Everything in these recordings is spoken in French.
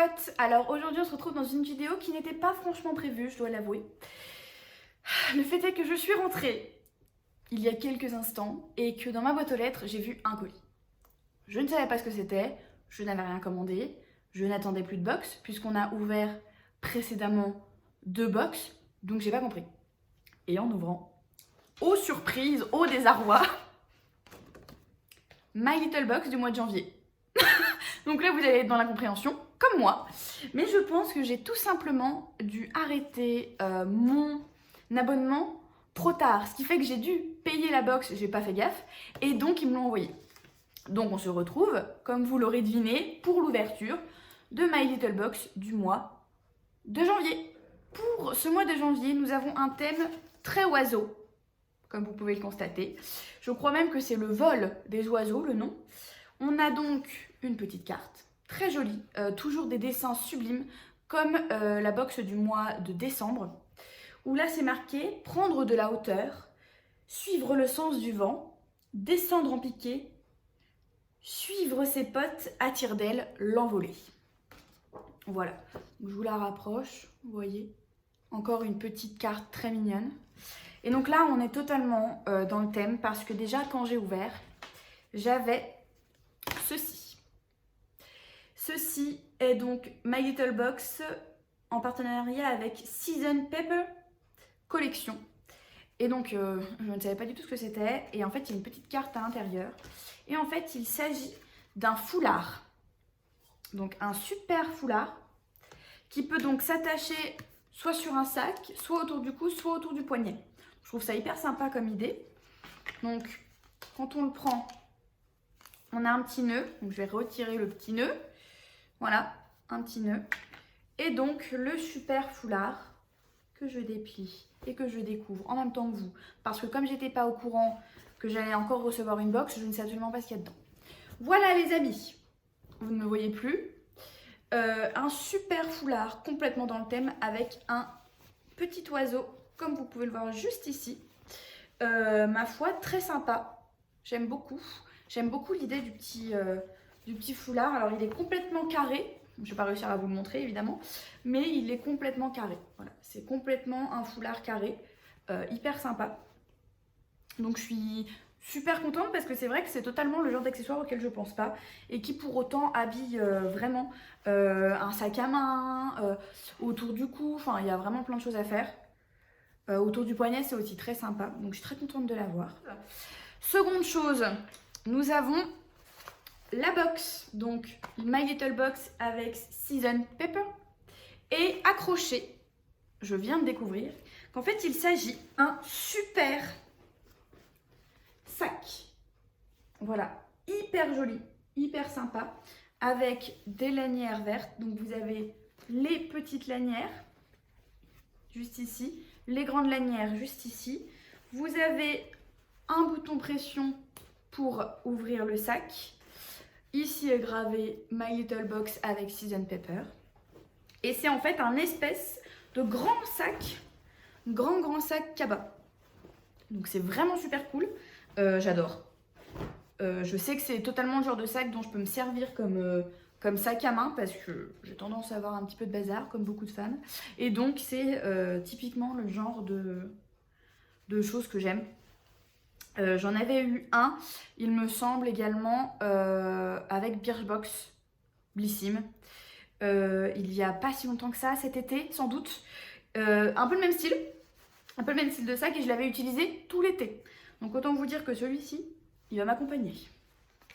potes, alors aujourd'hui on se retrouve dans une vidéo qui n'était pas franchement prévue, je dois l'avouer. Le fait est que je suis rentrée il y a quelques instants et que dans ma boîte aux lettres j'ai vu un colis. Je ne savais pas ce que c'était, je n'avais rien commandé, je n'attendais plus de box puisqu'on a ouvert précédemment 2 box, donc j'ai pas compris. Et en ouvrant, aux surprises, au désarroi, My Little Box du mois de janvier. Donc là, vous allez être dans l'incompréhension, comme moi. Mais je pense que j'ai tout simplement dû arrêter mon abonnement trop tard. Ce qui fait que j'ai dû payer la box, j'ai pas fait gaffe. Et donc, ils me l'ont envoyé. Donc, on se retrouve, comme vous l'aurez deviné, pour l'ouverture de My Little Box du mois de janvier. Pour ce mois de janvier, nous avons un thème très oiseau, comme vous pouvez le constater. Je crois même que c'est le vol des oiseaux, le nom. On a donc une petite carte, très jolie, toujours des dessins sublimes, comme la box du mois de décembre, où là c'est marqué « Prendre de la hauteur, suivre le sens du vent, descendre en piqué, suivre ses potes à tire-d'aile, l'envoler ». Voilà, je vous la rapproche, vous voyez, encore une petite carte très mignonne. Et donc là, on est totalement dans le thème, parce que déjà, quand j'ai ouvert, j'avais ceci. Ceci est donc My Little Box en partenariat avec Season Pepper Collection. Et donc, je ne savais pas du tout ce que c'était. Et en fait, il y a une petite carte à l'intérieur. Et en fait, il s'agit d'un foulard. Donc, un super foulard qui peut donc s'attacher soit sur un sac, soit autour du cou, soit autour du poignet. Je trouve ça hyper sympa comme idée. Donc, quand on le prend, on a un petit nœud. Donc, je vais retirer le petit nœud. Voilà, un petit nœud. Et donc, le super foulard que je déplie et que je découvre en même temps que vous. Parce que comme j'étais pas au courant que j'allais encore recevoir une box, je ne sais absolument pas ce qu'il y a dedans. Voilà les amis, vous ne me voyez plus. Un super foulard complètement dans le thème avec un petit oiseau, comme vous pouvez le voir juste ici. Ma foi, très sympa. J'aime beaucoup. J'aime beaucoup l'idée du petit foulard. Alors, il est complètement carré. Je ne vais pas réussir à vous le montrer, évidemment. Mais il est complètement carré. Voilà, c'est complètement un foulard carré. Hyper sympa. Donc, je suis super contente parce que c'est vrai que c'est totalement le genre d'accessoire auquel je ne pense pas. Et qui, pour autant, habille vraiment un sac à main, autour du cou. Enfin, il y a vraiment plein de choses à faire. Autour du poignet, c'est aussi très sympa. Donc, je suis très contente de l'avoir. Seconde chose, nous avons la box, donc My Little Box avec Season Pepper. Et accroché, je viens de découvrir qu'en fait il s'agit d'un super sac. Voilà, hyper joli, hyper sympa, avec des lanières vertes. Donc vous avez les petites lanières juste ici, les grandes lanières juste ici. Vous avez un bouton pression pour ouvrir le sac. Ici est gravé My Little Box avec Season Pepper. Et c'est en fait un espèce de grand sac, grand sac cabas. Donc c'est vraiment super cool. J'adore. Je sais que c'est totalement le genre de sac dont je peux me servir comme sac à main parce que j'ai tendance à avoir un petit peu de bazar comme beaucoup de femmes. Et donc c'est typiquement le genre de choses que j'aime. J'en avais eu un, il me semble également, avec Birchbox Blissim. Il y a pas si longtemps que ça, cet été, sans doute. Un peu le même style. Un peu le même style de sac et je l'avais utilisé tout l'été. Donc autant vous dire que celui-ci, il va m'accompagner.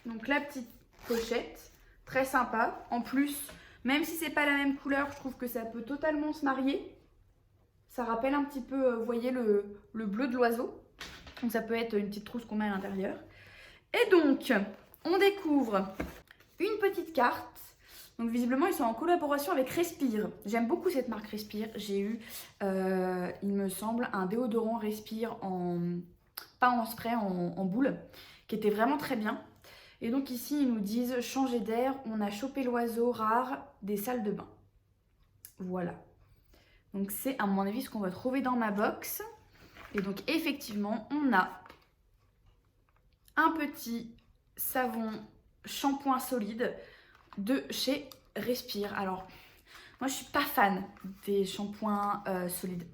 Donc la petite pochette, très sympa. En plus, même si c'est pas la même couleur, je trouve que ça peut totalement se marier. Ça rappelle un petit peu, vous voyez, le bleu de l'oiseau. Donc ça peut être une petite trousse qu'on met à l'intérieur. Et donc, on découvre une petite carte. Donc visiblement, ils sont en collaboration avec Respire. J'aime beaucoup cette marque Respire. J'ai eu, il me semble, un déodorant Respire pas en spray, en boule, qui était vraiment très bien. Et donc ici, ils nous disent « Changer d'air, on a chopé l'oiseau rare des salles de bain ». Voilà. Donc c'est à mon avis ce qu'on va trouver dans ma box. Et donc effectivement, on a un petit savon shampoing solide de chez Respire. Alors, moi je suis pas fan des shampoings solides.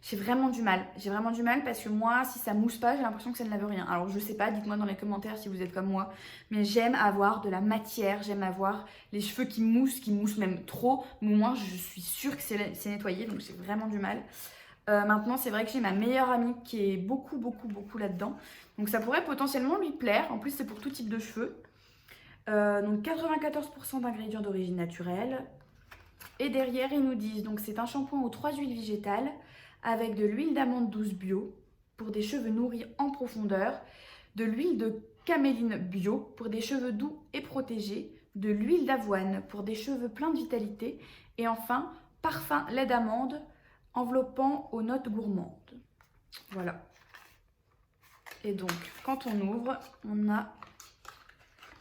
J'ai vraiment du mal. J'ai vraiment du mal parce que moi, si ça mousse pas, j'ai l'impression que ça ne lave rien. Alors je sais pas, dites-moi dans les commentaires si vous êtes comme moi. Mais j'aime avoir de la matière, j'aime avoir les cheveux qui moussent même trop. Mais au moins je suis sûre que c'est nettoyé, donc j'ai vraiment du mal. Maintenant, c'est vrai que j'ai ma meilleure amie qui est beaucoup là-dedans. Donc ça pourrait potentiellement lui plaire. En plus, c'est pour tout type de cheveux. Donc 94% d'ingrédients d'origine naturelle. Et derrière, ils nous disent, donc c'est un shampoing aux 3 huiles végétales avec de l'huile d'amande douce bio pour des cheveux nourris en profondeur, de l'huile de caméline bio pour des cheveux doux et protégés, de l'huile d'avoine pour des cheveux pleins de vitalité et enfin, parfum lait d'amande enveloppant aux notes gourmandes. Voilà. Et donc, quand on ouvre, on a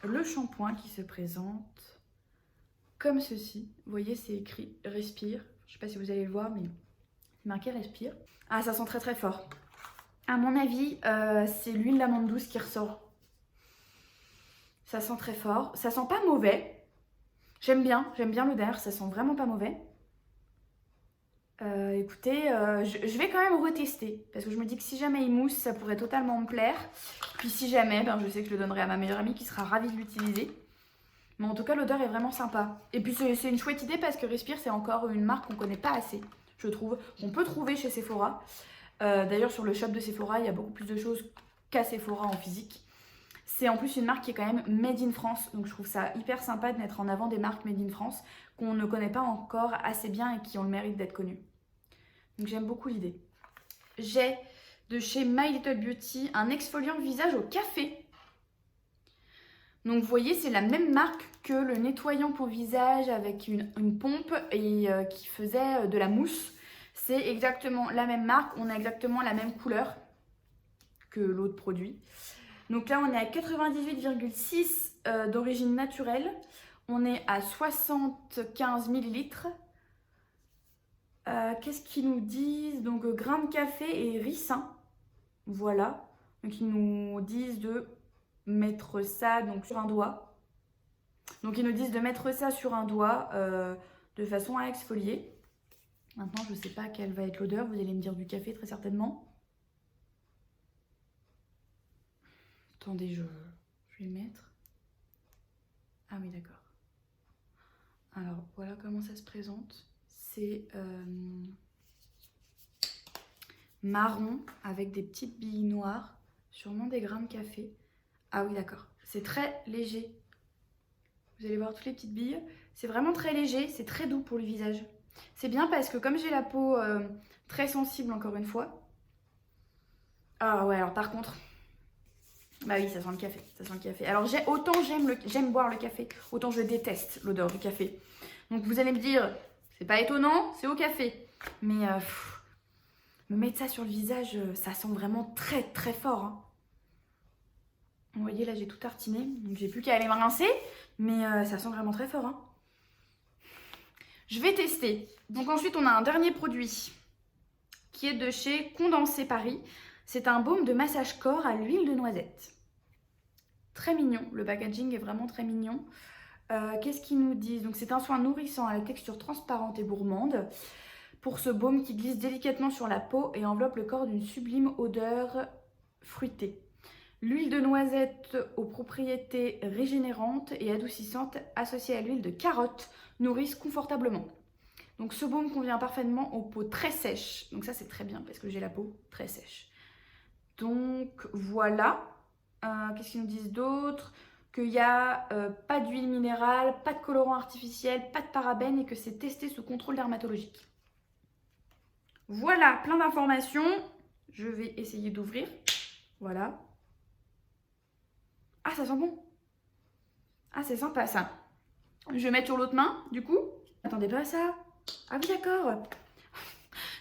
le shampoing qui se présente comme ceci. Vous voyez, c'est écrit « Respire ». Je ne sais pas si vous allez le voir, mais c'est marqué « Respire ». Ah, ça sent très fort. À mon avis, c'est l'huile d'amande douce qui ressort. Ça sent très fort. Ça sent pas mauvais. J'aime bien l'odeur. Ça sent vraiment pas mauvais. Écoutez, je vais quand même retester. Parce que je me dis que si jamais il mousse, ça pourrait totalement me plaire. Puis si jamais, je sais que je le donnerai à ma meilleure amie qui sera ravie de l'utiliser. Mais en tout cas, l'odeur est vraiment sympa. Et puis, c'est une chouette idée parce que Respire, c'est encore une marque qu'on ne connaît pas assez, je trouve. On peut trouver chez Sephora. D'ailleurs, sur le shop de Sephora, il y a beaucoup plus de choses qu'à Sephora en physique. C'est en plus une marque qui est quand même made in France. Donc, je trouve ça hyper sympa de mettre en avant des marques made in France qu'on ne connaît pas encore assez bien et qui ont le mérite d'être connues. Donc, j'aime beaucoup l'idée. J'ai de chez My Little Beauty un exfoliant visage au café. Donc vous voyez, c'est la même marque que le nettoyant pour visage avec une pompe et qui faisait de la mousse. C'est exactement la même marque, on a exactement la même couleur que l'autre produit. Donc là, on est à 98,6 d'origine naturelle. On est à 75 ml. Qu'est-ce qu'ils nous disent? Donc grain de café et ricin. Voilà. Donc ils nous disent de mettre ça donc sur un doigt. Donc ils nous disent de mettre ça sur un doigt de façon à exfolier. Maintenant je sais pas quelle va être l'odeur, vous allez me dire du café très certainement. Attendez, je vais le mettre. Ah oui d'accord. Alors voilà comment ça se présente. C'est marron avec des petites billes noires, sûrement des grains de café. Ah oui d'accord, c'est très léger. Vous allez voir toutes les petites billes. C'est vraiment très léger, c'est très doux pour le visage. C'est bien parce que comme j'ai la peau très sensible encore une fois. Ah ouais, alors par contre, bah oui, ça sent le café, ça sent le café. Alors autant j'aime boire le café, autant je déteste l'odeur du café. Donc vous allez me dire, c'est pas étonnant, c'est au café. Mais me mettre ça sur le visage, ça sent vraiment très fort. Hein. Vous voyez, là j'ai tout tartiné, donc j'ai plus qu'à aller me rincer, mais ça sent vraiment très fort. Hein. Je vais tester. Donc ensuite, on a un dernier produit qui est de chez Condensé Paris. C'est un baume de massage corps à l'huile de noisette. Très mignon, le packaging est vraiment très mignon. Qu'est-ce qu'ils nous disent? Donc c'est un soin nourrissant à la texture transparente et gourmande pour ce baume qui glisse délicatement sur la peau et enveloppe le corps d'une sublime odeur fruitée. L'huile de noisette aux propriétés régénérantes et adoucissantes associée à l'huile de carotte nourrissent confortablement. Donc ce baume convient parfaitement aux peaux très sèches. Donc ça c'est très bien parce que j'ai la peau très sèche. Donc voilà. Qu'est-ce qu'ils nous disent d'autre? Qu'il n'y a pas d'huile minérale, pas de colorant artificiel, pas de parabènes et que c'est testé sous contrôle dermatologique. Voilà, plein d'informations. Je vais essayer d'ouvrir. Voilà. Ah, ça sent bon. Ah, c'est sympa ça. Je vais mettre sur l'autre main, du coup. Attendez pas à ça. Ah oui, d'accord.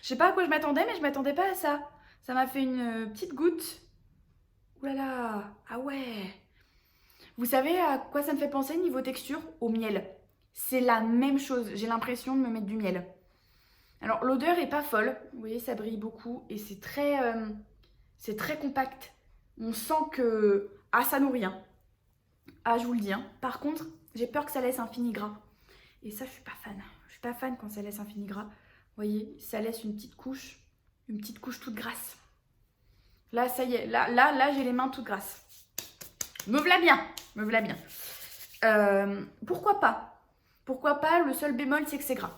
Je sais pas à quoi je m'attendais, mais je m'attendais pas à ça. Ça m'a fait une petite goutte. Ouh là là. Ah ouais. Vous savez à quoi ça me fait penser niveau texture? Au miel. C'est la même chose. J'ai l'impression de me mettre du miel. Alors, l'odeur est pas folle. Vous voyez, ça brille beaucoup. Et c'est très compact. On sent que... Ah, ça nourrit, hein. Ah, je vous le dis. Hein. Par contre, j'ai peur que ça laisse un fini gras. Et ça, je suis pas fan. Je suis pas fan quand ça laisse un fini gras. Vous voyez, ça laisse une petite couche toute grasse. Là, ça y est, là j'ai les mains toutes grasses. Me v'là bien, me v'là bien. Pourquoi pas? Pourquoi pas? Le seul bémol, c'est que c'est gras.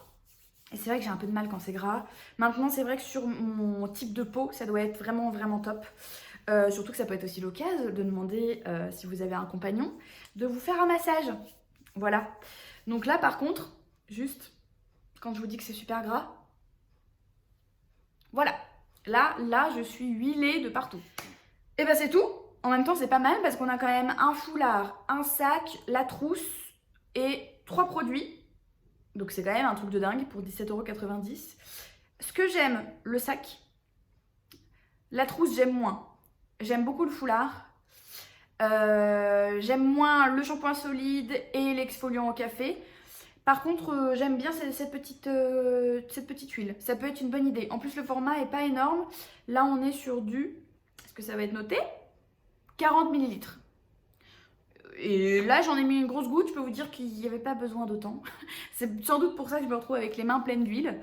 Et c'est vrai que j'ai un peu de mal quand c'est gras. Maintenant, c'est vrai que sur mon type de peau, ça doit être vraiment, vraiment top. Surtout que ça peut être aussi l'occasion de demander, si vous avez un compagnon, de vous faire un massage. Voilà. Donc là, par contre, juste, quand je vous dis que c'est super gras, voilà. Là, je suis huilée de partout. Et ben c'est tout. En même temps, c'est pas mal parce qu'on a quand même un foulard, un sac, la trousse et 3 produits. Donc c'est quand même un truc de dingue pour 17,90 €. Ce que j'aime, le sac. La trousse, j'aime moins. J'aime beaucoup le foulard. J'aime moins le shampoing solide et l'exfoliant au café. Par contre, j'aime bien cette petite huile. Ça peut être une bonne idée. En plus, le format est pas énorme. Là, on est sur du... Est-ce que ça va être noté? 40 ml. Et là, j'en ai mis une grosse goutte. Je peux vous dire qu'il n'y avait pas besoin d'autant. C'est sans doute pour ça que je me retrouve avec les mains pleines d'huile.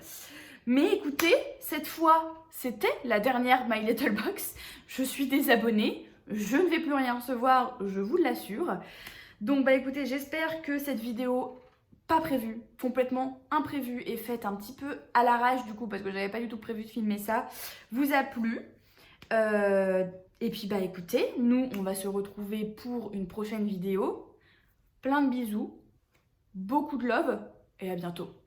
Mais écoutez, cette fois, c'était la dernière My Little Box. Je suis désabonnée. Je ne vais plus rien recevoir, je vous l'assure. Donc, bah écoutez, j'espère que cette vidéo... pas prévue, complètement imprévue et faite un petit peu à l'arrache du coup parce que j'avais pas du tout prévu de filmer ça, vous a plu. Et puis bah écoutez, nous on va se retrouver pour une prochaine vidéo. Plein de bisous, beaucoup de love et à bientôt.